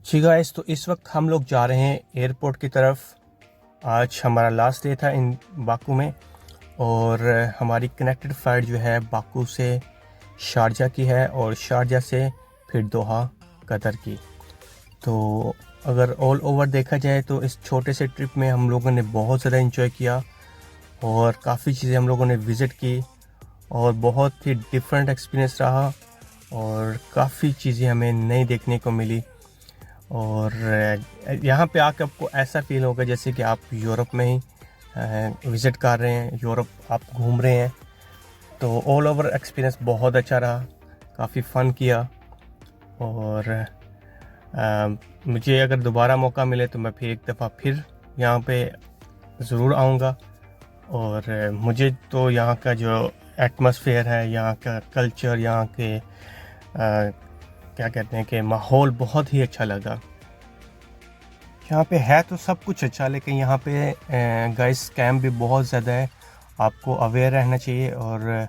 जी guys, तो इस वक्त हम लोग जा रहे हैं एयरपोर्ट की तरफ। आज हमारा लास्ट डे था इन बाकू में, और हमारी कनेक्टेड फ़्लाइट जो है बाकू से शारजा की है और शारजा से फिर दोहा कतर की। तो अगर ऑल ओवर देखा जाए तो इस छोटे से ट्रिप में हम लोगों ने बहुत ज़्यादा एंजॉय किया और काफ़ी चीज़ें हम लोगों ने विज़िट की और बहुत ही डिफरेंट एक्सपीरियंस रहा और काफ़ी चीज़ें हमें नई देखने को मिली। और यहाँ पे आके आपको ऐसा फील होगा जैसे कि आप यूरोप में ही विज़िट कर रहे हैं, यूरोप आप घूम रहे हैं। तो ऑल ओवर एक्सपीरियंस बहुत अच्छा रहा, काफ़ी फ़न किया। और मुझे अगर दोबारा मौका मिले तो मैं फिर एक दफ़ा फिर यहाँ पे ज़रूर आऊँगा। और मुझे तो यहाँ का जो एटमॉस्फेयर है, यहाँ का कल्चर, यहाँ के क्या कहते हैं कि माहौल बहुत ही अच्छा लगा। यहाँ पे है तो सब कुछ अच्छा, लेकिन यहाँ पे गाइस स्कैम भी बहुत ज़्यादा है। आपको अवेयर रहना चाहिए, और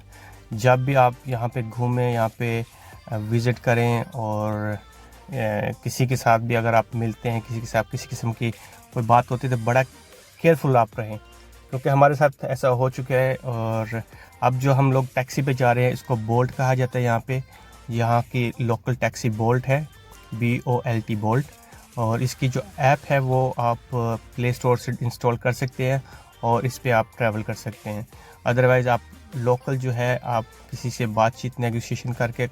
जब भी आप यहाँ पे घूमें, यहाँ पे विज़िट करें, और किसी के साथ भी अगर आप मिलते हैं, किसी के साथ किसी किस्म की कोई बात होती है तो बड़ा केयरफुल आप रहें, क्योंकि हमारे साथ ऐसा हो चुका है। और अब जो हम लोग टैक्सी पे जा रहे हैं, इसको बोल्ट कहा जाता है यहाँ पे। यहाँ की लोकल टैक्सी बोल्ट है, BOLT बोल्ट। और इसकी जो ऐप है वो आप प्ले स्टोर से इंस्टॉल कर सकते हैं और इस पे आप ट्रैवल कर सकते हैं। अदरवाइज़ आप लोकल जो है, आप किसी से बातचीत नेगोशिएशन करके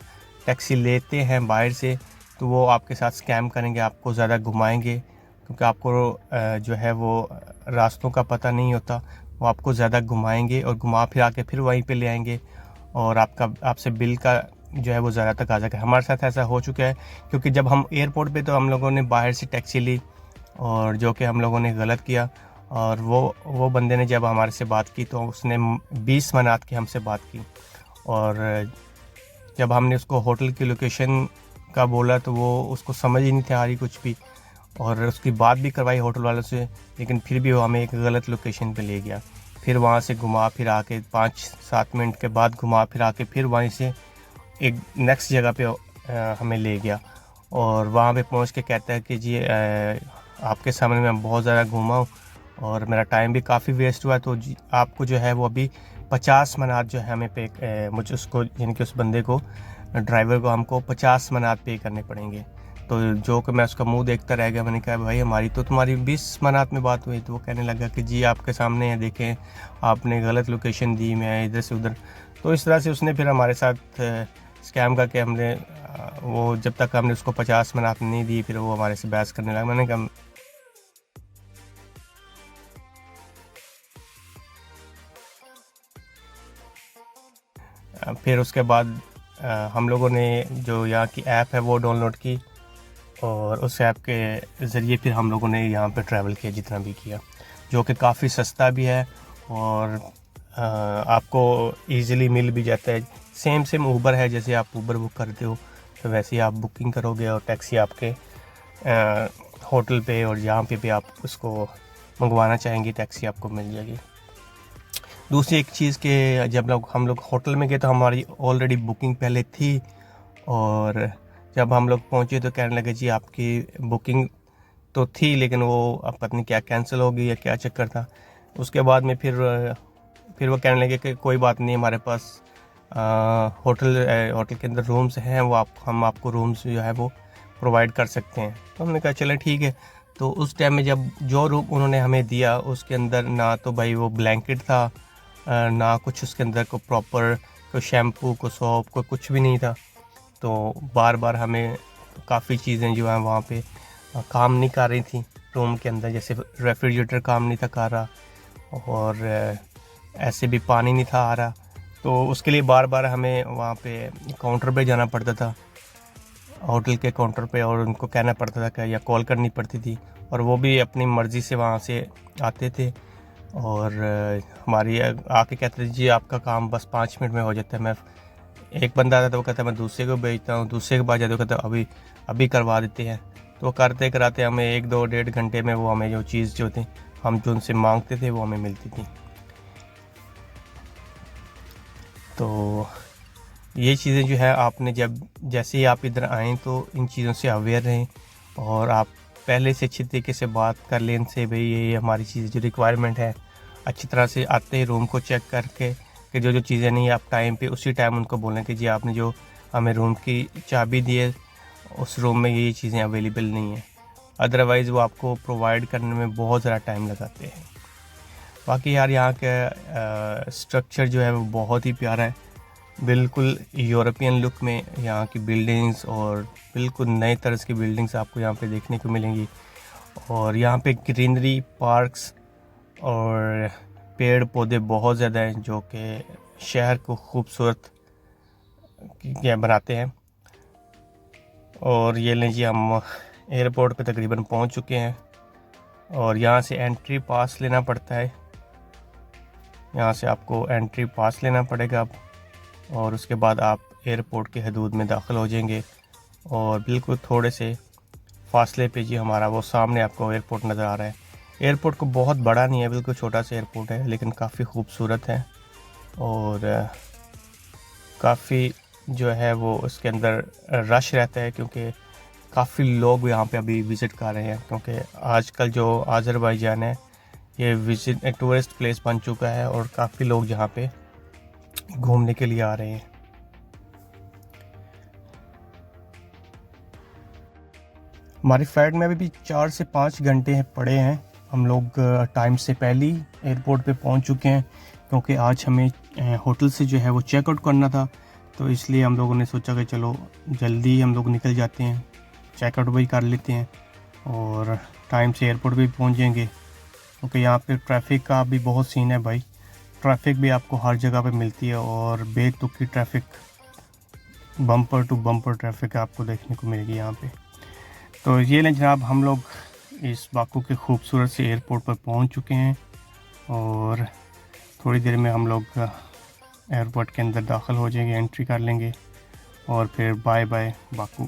टैक्सी लेते हैं बाहर से, तो वो आपके साथ स्कैम करेंगे, आपको ज़्यादा घुमाएंगे, क्योंकि आपको जो है वो रास्तों का पता नहीं होता। वो आपको ज़्यादा घुमाएंगे और घुमा फिरा के फिर वहीं पे ले आएंगे, और आपसे बिल का जो है वो ज़्यादा तकाज़ा है। हमारे साथ ऐसा हो चुका है, क्योंकि जब हम एयरपोर्ट पे तो हम लोगों ने बाहर से टैक्सी ली, और जो कि हम लोगों ने गलत किया। और वो बंदे ने जब हमारे से बात की तो उसने 20 मनात की हमसे बात की। और जब हमने उसको होटल की लोकेशन का बोला तो वो उसको समझ ही नहीं थी आ रही कुछ भी, और उसकी बात भी करवाई होटल वालों से, लेकिन फिर भी वो हमें एक गलत लोकेशन पे ले गया। फिर वहाँ से घुमा फिर आके 5-7 मिनट के बाद घुमा फिर आके फिर वहीं से एक नेक्स्ट जगह पे हमें ले गया। और वहाँ पे पहुँच के कहता है कि जी आपके सामने मैं बहुत ज़्यादा घूमा हूँ और मेरा टाइम भी काफ़ी वेस्ट हुआ, तो जी आपको जो है वो अभी 50 मनात जो है हमें पे मुझे उसको, यानी कि उस बंदे को, ड्राइवर को, हमको 50 मनात पे करने पड़ेंगे। तो जो कि मैं उसका मुंह देखता रह गया। मैंने कहा भाई हमारी तो तुम्हारी 20 मनात में बात हुई। तो वो कहने लगा कि जी आपके सामने है, देखें आपने गलत लोकेशन दी, मैं इधर से उधर। तो इस तरह से उसने फिर हमारे साथ स्कैम करके हमने वो जब तक हमने उसको 50 मनात नहीं दी, फिर वो हमारे से बहस करने लगा। मैंने कहा फिर उसके बाद हम लोगों ने जो यहाँ की ऐप है वो डाउनलोड की, और उस ऐप के ज़रिए फिर हम लोगों ने यहाँ पे ट्रैवल किया जितना भी किया, जो कि काफ़ी सस्ता भी है और आपको इजीली मिल भी जाता है। सेम ऊबर है, जैसे आप ऊबर बुक करते हो तो वैसे ही आप बुकिंग करोगे और टैक्सी आपके होटल पे और जहाँ पे भी आप उसको मंगवाना चाहेंगे टैक्सी आपको मिल जाएगी। दूसरी एक चीज़ कि जब हम लोग होटल में गए तो हमारी ऑलरेडी बुकिंग पहले थी, और जब हम लोग पहुँचे तो कहने लगे जी आपकी बुकिंग तो थी, लेकिन वो अब पता नहीं क्या कैंसिल हो गई या क्या चक्कर था। उसके बाद में फिर वो कहने लगे कि कोई बात नहीं, हमारे पास होटल के अंदर रूम्स हैं, वो हम आपको रूम्स जो है वो प्रोवाइड कर सकते हैं। तो हमने कहा चले ठीक है। तो उस टाइम में जब जो रूम उन्होंने हमें दिया उसके अंदर ना तो भाई वो ब्लैंकेट था, ना कुछ उसके अंदर को प्रॉपर कोई शैम्पू को सोप को कुछ भी नहीं था। तो बार बार हमें काफ़ी चीज़ें जो हैं वहाँ पे काम नहीं कर रही थी रूम के अंदर, जैसे रेफ्रिजरेटर काम नहीं था कर रहा, और ऐसे भी पानी नहीं था आ रहा। तो उसके लिए बार बार हमें वहाँ पे काउंटर पे जाना पड़ता था, होटल के काउंटर पे, और उनको कहना पड़ता था कि या कॉल करनी पड़ती थी, और वो भी अपनी मर्ज़ी से वहाँ से आते थे। और हमारी आके कहते थे जी आपका काम बस 5 मिनट में हो जाता है। मैं एक बंदा आता था, वो कहता है मैं दूसरे को भेजता हूँ, दूसरे के पास जाते वो कहता है अभी अभी करवा देते हैं। तो करते कराते हमें 1-2-1.5 घंटे में वो हमें जो चीज़ जो थी हम जो उनसे मांगते थे वो हमें मिलती थी। तो ये चीज़ें जो है आपने जब जैसे ही आप इधर आएँ तो इन चीज़ों से अवेयर रहें, और आप पहले से अच्छी तरीके से बात कर लें इनसे, भाई ये हमारी चीज़ जो रिक्वायरमेंट है, अच्छी तरह से आते ही रूम को चेक करके कि जो जो चीज़ें नहीं है आप टाइम पे उसी टाइम उनको बोलें कि जी आपने जो हमें रूम की चाबी दी है उस रूम में ये चीज़ें अवेलेबल नहीं है, अदरवाइज़ वो आपको प्रोवाइड करने में बहुत ज़्यादा टाइम लगाते हैं। बाकी यार यहाँ का स्ट्रक्चर जो है वो बहुत ही प्यारा है, बिल्कुल यूरोपियन लुक में यहाँ की बिल्डिंग्स, और बिल्कुल नए तरह की बिल्डिंग्स आपको यहाँ पे देखने को मिलेंगी। और यहाँ पे ग्रीनरी, पार्क्स और पेड़ पौधे बहुत ज़्यादा हैं जो कि शहर को खूबसूरत बनाते हैं। और ये लीजिए हम एयरपोर्ट पे तकरीबन पहुँच चुके हैं, और यहाँ से एंट्री पास लेना पड़ता है, यहाँ से आपको एंट्री पास लेना पड़ेगा अब, और उसके बाद आप एयरपोर्ट के हदूद में दाखिल हो जाएंगे। और बिल्कुल थोड़े से फासले पे जी हमारा वो सामने आपको एयरपोर्ट नज़र आ रहा है। एयरपोर्ट को बहुत बड़ा नहीं है, बिल्कुल छोटा सा एयरपोर्ट है, लेकिन काफ़ी खूबसूरत है। और काफ़ी जो है वो उसके अंदर रश रहता है, क्योंकि काफ़ी लोग यहाँ पे अभी विज़िट कर रहे हैं, क्योंकि आजकल जो आज़रबाईजान है ये विज़िट टूरिस्ट प्लेस बन चुका है, और काफ़ी लोग यहाँ पे घूमने के लिए आ रहे हैं। हमारी फ़्लाइट में अभी भी 4 से 5 घंटे पड़े हैं। हम लोग टाइम से पहले ही एयरपोर्ट पे पहुंच चुके हैं, क्योंकि आज हमें होटल से जो है वो चेकआउट करना था, तो इसलिए हम लोगों ने सोचा कि चलो जल्दी हम लोग निकल जाते हैं, चेकआउट भी कर लेते हैं और टाइम से एयरपोर्ट भी पहुंच जाएंगे। क्योंकि यहाँ पे ट्रैफिक का भी बहुत सीन है भाई, ट्रैफिक भी आपको हर जगह पे मिलती है, और बेतुकी traffic, bumper to bumper traffic आपको देखने को मिलेगी यहाँ पे। तो ये लें जनाब, हम लोग इस बाकू के खूबसूरत से एयरपोर्ट पर पहुँच चुके हैं, और थोड़ी देर में हम लोग एयरपोर्ट के अंदर दाखिल हो जाएंगे, एंट्री कर लेंगे, और फिर बाय बाय बाकू।